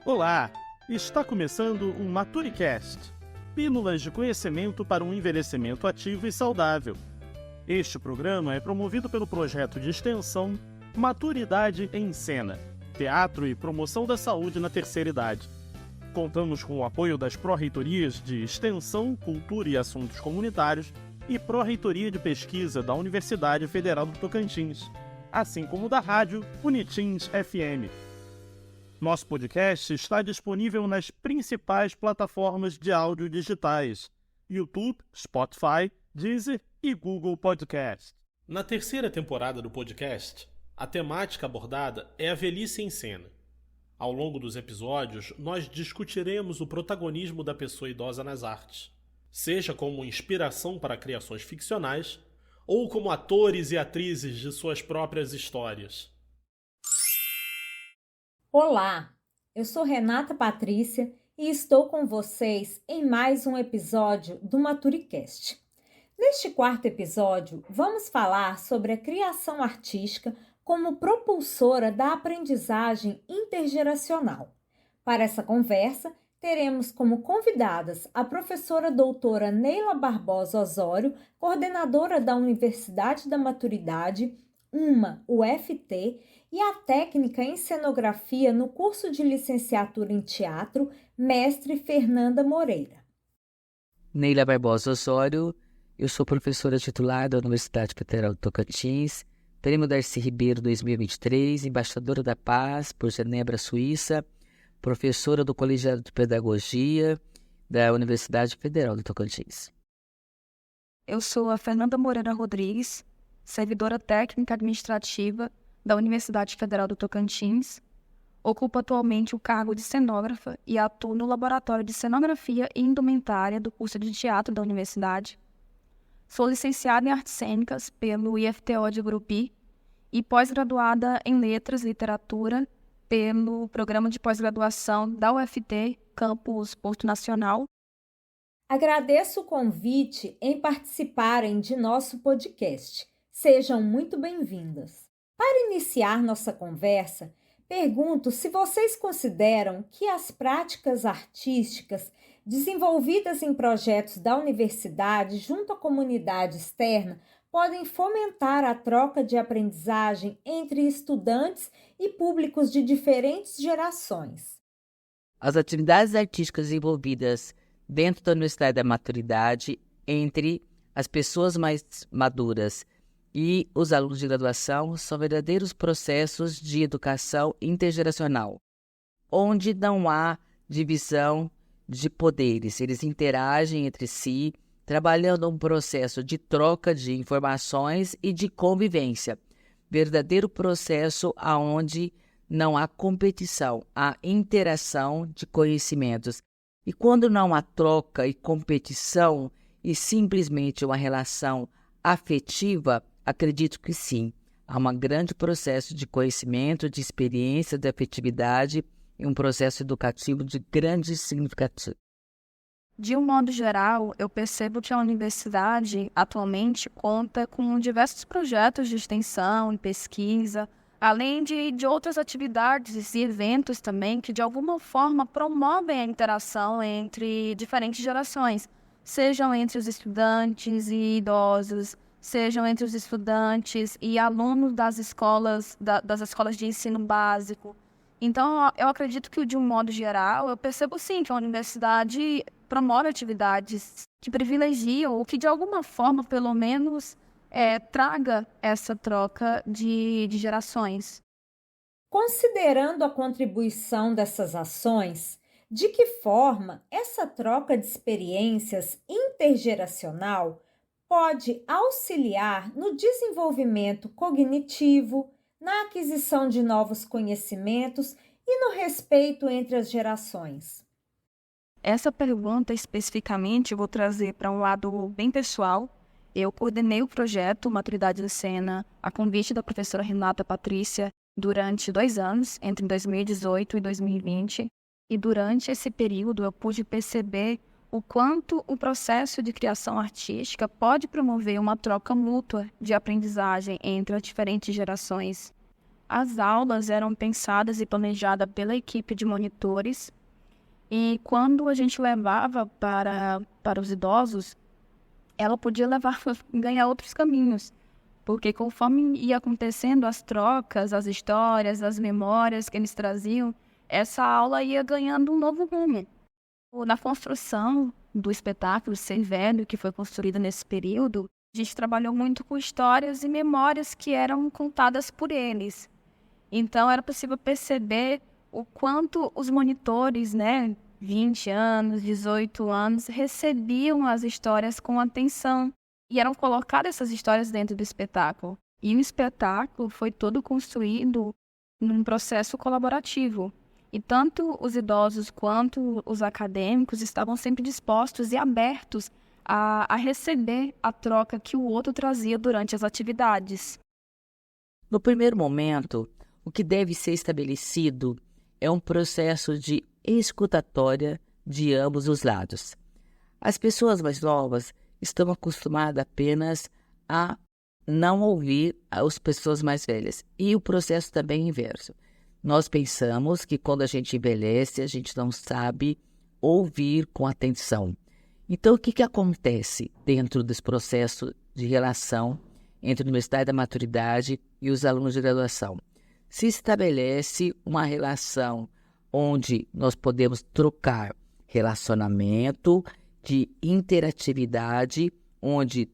Olá! Está começando o MaturiCast, pílulas de conhecimento para um envelhecimento ativo e saudável. Este programa é promovido pelo projeto de extensão Maturidade em Cena, Teatro e Promoção da Saúde na Terceira Idade. Contamos com o apoio das Pró-Reitorias de Extensão, Cultura e Assuntos Comunitários e Pró-Reitoria de Pesquisa da Universidade Federal do Tocantins, assim como da rádio Unitins FM. Nosso podcast está disponível nas principais plataformas de áudio digitais: YouTube, Spotify, Deezer e Google Podcast. Na terceira temporada do podcast, a temática abordada é a velhice em cena. Ao longo dos episódios, nós discutiremos o protagonismo da pessoa idosa nas artes, seja como inspiração para criações ficcionais ou como atores e atrizes de suas próprias histórias. Olá, eu sou Renata Patrícia e estou com vocês em mais um episódio do MaturiCast. Neste quarto episódio, vamos falar sobre a criação artística como propulsora da aprendizagem intergeracional. Para essa conversa, teremos como convidadas a professora doutora Neila Barbosa Osório, coordenadora da Universidade da Maturidade, UFT, e a técnica em cenografia no curso de licenciatura em teatro, mestre Fernanda Moreira. Neila Barbosa Osório, eu sou professora titular da Universidade Federal do Tocantins, Prêmio Darcy Ribeiro 2023, embaixadora da Paz por Genebra, Suíça, professora do Colegiado de Pedagogia da Universidade Federal do Tocantins. Eu sou a Fernanda Moreira Rodrigues, servidora técnica administrativa da Universidade Federal do Tocantins. Ocupo atualmente o cargo de cenógrafa e atuo no Laboratório de Cenografia e Indumentária do curso de Teatro da Universidade. Sou licenciada em Artes Cênicas pelo IFTO de Gurupi e pós-graduada em Letras e Literatura pelo Programa de Pós-Graduação da UFT, Campus Porto Nacional. Agradeço o convite em participarem de nosso podcast. Sejam muito bem-vindas. Para iniciar nossa conversa, pergunto se vocês consideram que as práticas artísticas desenvolvidas em projetos da universidade junto à comunidade externa podem fomentar a troca de aprendizagem entre estudantes e públicos de diferentes gerações. As atividades artísticas envolvidas dentro da Universidade da Maturidade entre as pessoas mais maduras e os alunos de graduação são verdadeiros processos de educação intergeracional, onde não há divisão de poderes. Eles interagem entre si, trabalhando um processo de troca de informações e de convivência. Verdadeiro processo onde não há competição, há interação de conhecimentos. E quando não há troca e competição e simplesmente uma relação afetiva, acredito que sim, há um grande processo de conhecimento, de experiência, de afetividade e um processo educativo de grande significativo. De um modo geral, eu percebo que a universidade atualmente conta com diversos projetos de extensão e pesquisa, além de outras atividades e eventos também que de alguma forma promovem a interação entre diferentes gerações, sejam entre os estudantes e idosos, sejam entre os estudantes e alunos das escolas de ensino básico. Então, eu acredito que, de um modo geral, eu percebo sim que a universidade promove atividades que privilegiam ou que, de alguma forma, pelo menos, traga essa troca de gerações. Considerando a contribuição dessas ações, de que forma essa troca de experiências intergeracional pode auxiliar no desenvolvimento cognitivo, na aquisição de novos conhecimentos e no respeito entre as gerações? Essa pergunta, especificamente, eu vou trazer para um lado bem pessoal. Eu coordenei o projeto Maturidade em Cena, a convite da professora Renata Patrícia, durante 2 anos, entre 2018 e 2020. E durante esse período eu pude perceber o quanto o processo de criação artística pode promover uma troca mútua de aprendizagem entre as diferentes gerações. as aulas eram pensadas e planejadas pela equipe de monitores, e quando a gente levava para os idosos, ela podia ganhar outros caminhos, porque conforme ia acontecendo as trocas, as histórias, as memórias que eles traziam, essa aula ia ganhando um novo rumo. Na construção do espetáculo Ser Velho, que foi construído nesse período, a gente trabalhou muito com histórias e memórias que eram contadas por eles. Então, era possível perceber o quanto os monitores, 20 anos, 18 anos, recebiam as histórias com atenção e eram colocadas essas histórias dentro do espetáculo. E o espetáculo foi todo construído num processo colaborativo. E tanto os idosos quanto os acadêmicos estavam sempre dispostos e abertos a receber a troca que o outro trazia durante as atividades. No primeiro momento, o que deve ser estabelecido é um processo de escutatória de ambos os lados. As pessoas mais novas estão acostumadas apenas a não ouvir as pessoas mais velhas. E o processo também é inverso. Nós pensamos que quando a gente envelhece, a gente não sabe ouvir com atenção. Então, o que acontece dentro desse processo de relação entre a Universidade da Maturidade e os alunos de graduação? Se estabelece uma relação onde nós podemos trocar relacionamento de interatividade, onde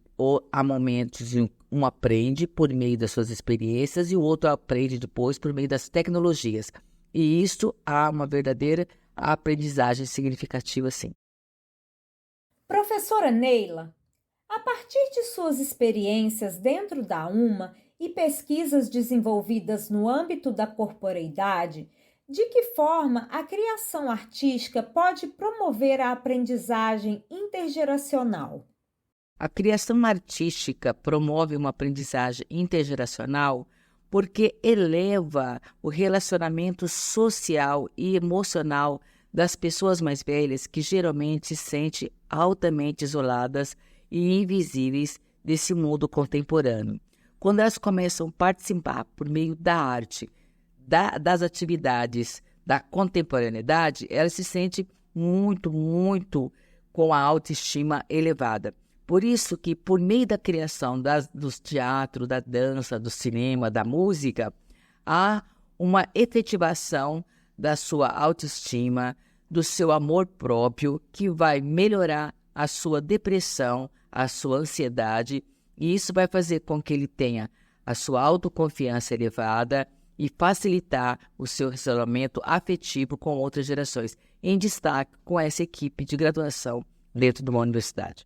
há momentos de um aprende por meio das suas experiências e o outro aprende depois por meio das tecnologias. E isso há uma verdadeira aprendizagem significativa, sim. Professora Neila, a partir de suas experiências dentro da UMA e pesquisas desenvolvidas no âmbito da corporeidade, de que forma a criação artística pode promover a aprendizagem intergeracional? A criação artística promove uma aprendizagem intergeracional porque eleva o relacionamento social e emocional das pessoas mais velhas que geralmente se sentem altamente isoladas e invisíveis desse mundo contemporâneo. Quando elas começam a participar por meio da arte, das atividades da contemporaneidade, elas se sentem muito com a autoestima elevada. Por isso que, por meio da criação dos teatros, da dança, do cinema, da música, há uma efetivação da sua autoestima, do seu amor próprio, que vai melhorar a sua depressão, a sua ansiedade, e isso vai fazer com que ele tenha a sua autoconfiança elevada e facilitar o seu relacionamento afetivo com outras gerações, em destaque com essa equipe de graduação dentro de uma universidade.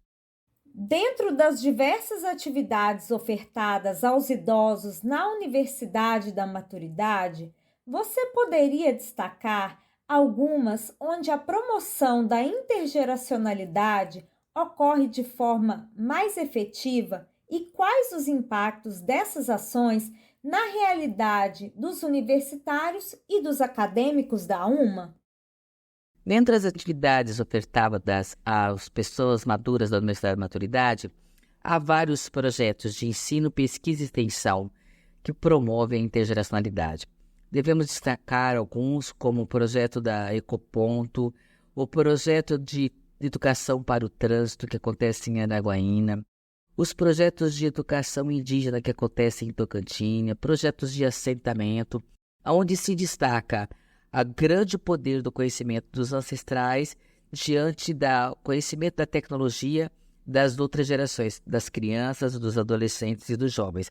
Dentro das diversas atividades ofertadas aos idosos na Universidade da Maturidade, você poderia destacar algumas onde a promoção da intergeracionalidade ocorre de forma mais efetiva e quais os impactos dessas ações na realidade dos universitários e dos acadêmicos da UMA? Dentre as atividades ofertadas às pessoas maduras da Universidade da Maturidade, há vários projetos de ensino, pesquisa e extensão que promovem a intergeracionalidade. Devemos destacar alguns, como o projeto da Ecoponto, o projeto de educação para o trânsito, que acontece em Araguaína, os projetos de educação indígena que acontecem em Tocantins, projetos de assentamento, onde se destaca o grande poder do conhecimento dos ancestrais diante do conhecimento da tecnologia das outras gerações, das crianças, dos adolescentes e dos jovens.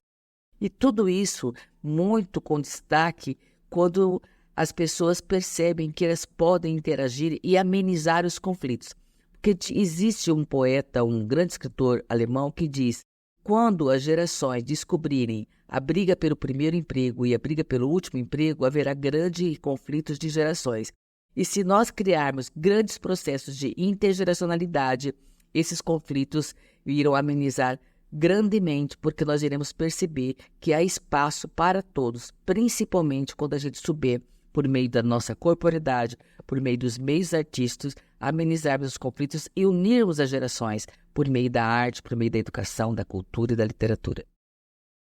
E tudo isso muito com destaque quando as pessoas percebem que elas podem interagir e amenizar os conflitos. Porque existe um poeta, um grande escritor alemão que diz: quando as gerações descobrirem a briga pelo primeiro emprego e a briga pelo último emprego, haverá grandes conflitos de gerações. E se nós criarmos grandes processos de intergeracionalidade, esses conflitos irão amenizar grandemente, porque nós iremos perceber que há espaço para todos, principalmente quando a gente souber, por meio da nossa corporeidade, por meio dos meios artísticos, amenizarmos os conflitos e unirmos as gerações por meio da arte, por meio da educação, da cultura e da literatura.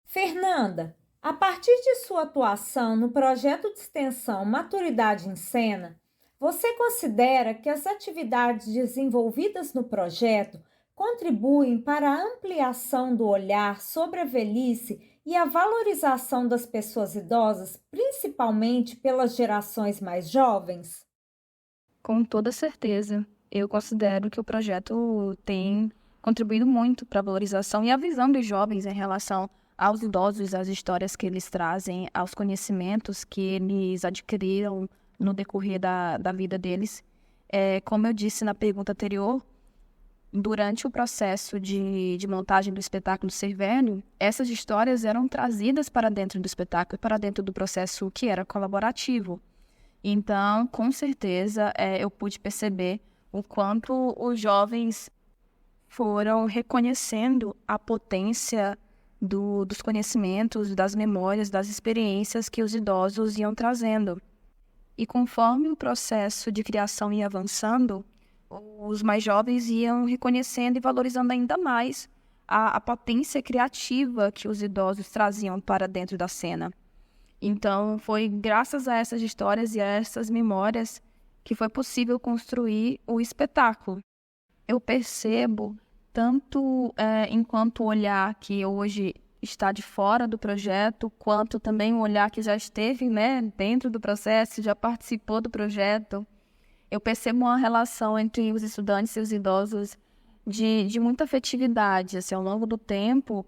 Fernanda, A partir de sua atuação no projeto de extensão Maturidade em Cena, você considera que as atividades desenvolvidas no projeto contribuem para a ampliação do olhar sobre a velhice e a valorização das pessoas idosas, principalmente pelas gerações mais jovens? Com toda certeza, eu considero que o projeto tem contribuído muito para a valorização e a visão dos jovens em relação aos idosos, às histórias que eles trazem, aos conhecimentos que eles adquiriram no decorrer da vida deles. Como eu disse na pergunta anterior, durante o processo de montagem do espetáculo Ser Velho, essas histórias eram trazidas para dentro do espetáculo, para dentro do processo que era colaborativo. Então, com certeza, eu pude perceber o quanto os jovens foram reconhecendo a potência dos conhecimentos, das memórias, das experiências que os idosos iam trazendo. E conforme o processo de criação ia avançando, os mais jovens iam reconhecendo e valorizando ainda mais a potência criativa que os idosos traziam para dentro da cena. Então, foi graças a essas histórias e a essas memórias que foi possível construir o espetáculo. Eu percebo, tanto enquanto o olhar que hoje está de fora do projeto, quanto também o olhar que já esteve, dentro do processo, já participou do projeto. Eu percebo uma relação entre os estudantes e os idosos de muita afetividade. Assim, ao longo do tempo,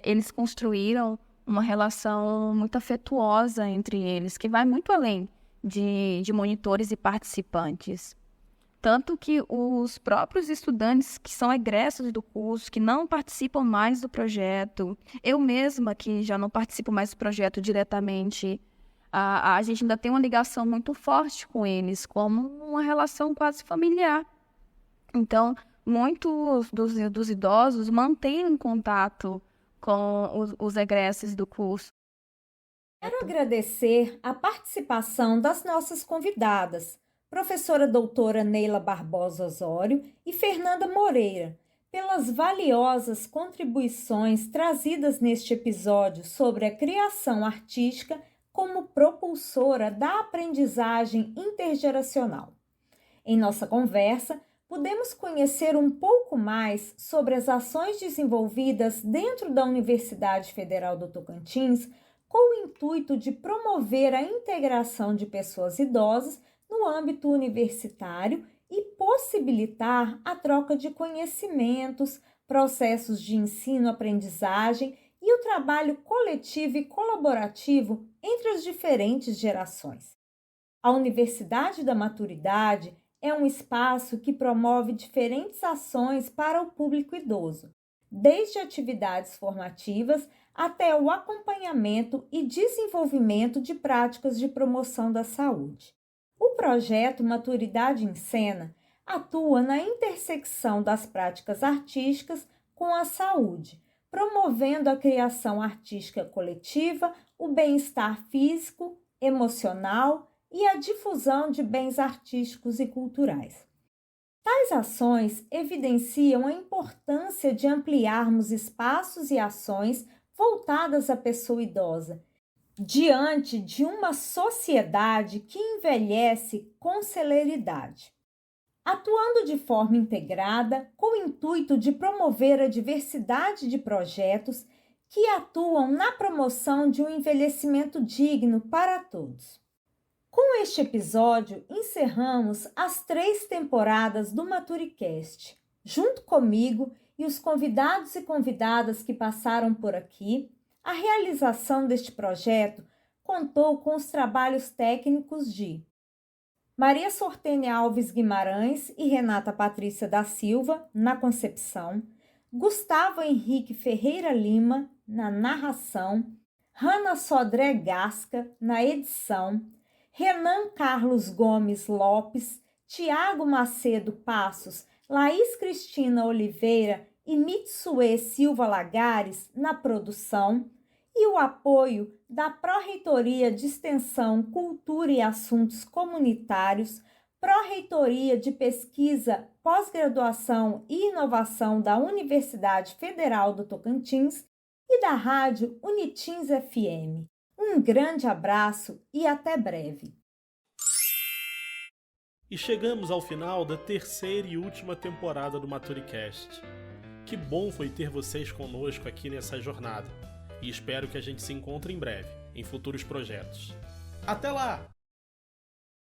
eles construíram uma relação muito afetuosa entre eles, que vai muito além de monitores e participantes. Tanto que os próprios estudantes que são egressos do curso, que não participam mais do projeto, eu mesma que já não participo mais do projeto diretamente, a gente ainda tem uma ligação muito forte com eles, como uma relação quase familiar. Então, muitos dos idosos mantêm um contato com os egressos do curso. Quero agradecer a participação das nossas convidadas, professora doutora Neila Barbosa Osório e Fernanda Moreira, pelas valiosas contribuições trazidas neste episódio sobre a criação artística como propulsora da aprendizagem intergeracional. Em nossa conversa, pudemos conhecer um pouco mais sobre as ações desenvolvidas dentro da Universidade Federal do Tocantins com o intuito de promover a integração de pessoas idosas no âmbito universitário e possibilitar a troca de conhecimentos, processos de ensino-aprendizagem e o trabalho coletivo e colaborativo entre as diferentes gerações. A Universidade da Maturidade é um espaço que promove diferentes ações para o público idoso, desde atividades formativas até o acompanhamento e desenvolvimento de práticas de promoção da saúde. O projeto Maturidade em Cena atua na intersecção das práticas artísticas com a saúde, promovendo a criação artística coletiva, o bem-estar físico, emocional e a difusão de bens artísticos e culturais. Tais ações evidenciam a importância de ampliarmos espaços e ações voltadas à pessoa idosa, diante de uma sociedade que envelhece com celeridade. Atuando de forma integrada, com o intuito de promover a diversidade de projetos que atuam na promoção de um envelhecimento digno para todos. Com este episódio, encerramos as 3 temporadas do Maturicast. Junto comigo e os convidados e convidadas que passaram por aqui, a realização deste projeto contou com os trabalhos técnicos de Maria Sortênia Alves Guimarães e Renata Patrícia da Silva, na concepção, Gustavo Henrique Ferreira Lima, na narração, Hanna Sodré Gasca, na edição, Renan Carlos Gomes Lopes, Tiago Macedo Passos, Laís Cristina Oliveira e Mitsue Silva Lagares na produção e o apoio da Pró-Reitoria de Extensão, Cultura e Assuntos Comunitários, Pró-Reitoria de Pesquisa, Pós-Graduação e Inovação da Universidade Federal do Tocantins e da rádio Unitins FM. Um grande abraço e até breve. E chegamos ao final da terceira e última temporada do MaturiCast. Que bom foi ter vocês conosco aqui nessa jornada. E espero que a gente se encontre em breve, em futuros projetos. Até lá!